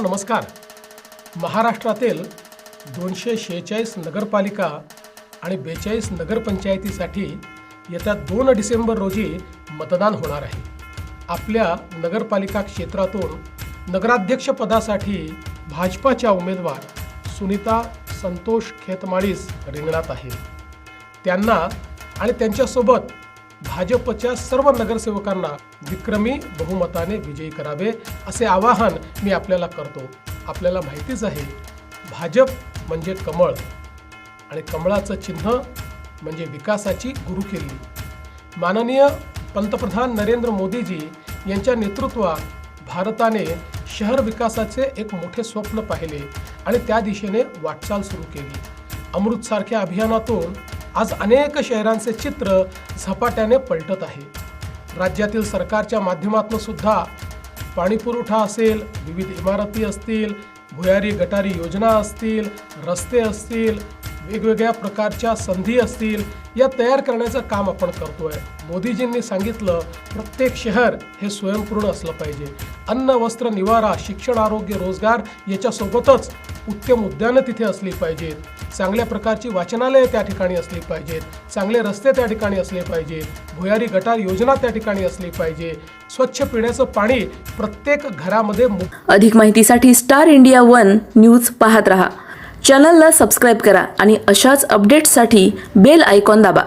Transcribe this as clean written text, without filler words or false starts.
नमस्कार। महाराष्ट्रातील 246 नगरपालिका आणि 42 नगरपंचायतीसाठी येत्या 2 डिसेंबर रोजी मतदान होणार आहे। आपल्या नगरपालिका क्षेत्रातून नगराध्यक्ष पदासाठी भाजपाच्या उमेदवार सुनीता संतोष खेतमाळीस रिंगणात आहेत। त्यांना आणि त्यांच्यासोबत भाजपच्या सर्व नगरसेवकांना विक्रमी बहुमताने विजयी करावे असे आवाहन मी आपल्याला करतो। आपल्याला माहितीच आहे, भाजप म्हणजे कमळ आणि कमळाचं चिन्ह म्हणजे विकासाची गुरुकिल्ली। माननीय पंतप्रधान नरेंद्र मोदीजी यांच्या नेतृत्वात भारताने शहर विकासाचे एक मोठे स्वप्न पाहिले आणि त्या दिशेने वाटचाल सुरू केली। अमृतसारख्या अभियानातून आज अनेक शहरांचे चित्र झपाट्याने पलटत आहे। राज्यातील सरकारच्या माध्यमातून सुद्धा पाणीपुरवठा असेल, विविध इमारती असतील, भुयारी गटारी योजना असतील, रस्ते असतील, वेगवेगळ्या प्रकारच्या संधी असतील, या तयार करण्याचं काम आपण करतोय। मोदीजींनी सांगितलं, प्रत्येक शहर हे स्वयंपूर्ण असलं पाहिजे। अन्न, वस्त्र, निवारा, शिक्षण, आरोग्य, रोजगार याच्यासोबतच उत्तम उद्यानं तिथे असली पाहिजेत। चांगल्या प्रकारची वाचनालये त्या ठिकाणी असली पाहिजेत। चांगले रस्ते त्या ठिकाणी असले पाहिजेत। भुयारी गटार योजना त्या ठिकाणी असली पाहिजे। स्वच्छ पिण्याचं पाणी प्रत्येक घरामध्ये। अधिक माहितीसाठी स्टार इंडिया 1 न्यूज पाहत रहा। चॅनलला सबस्क्राइब करा आणि अशाच अपडेट्ससाठी बेल आयकॉन दाबा।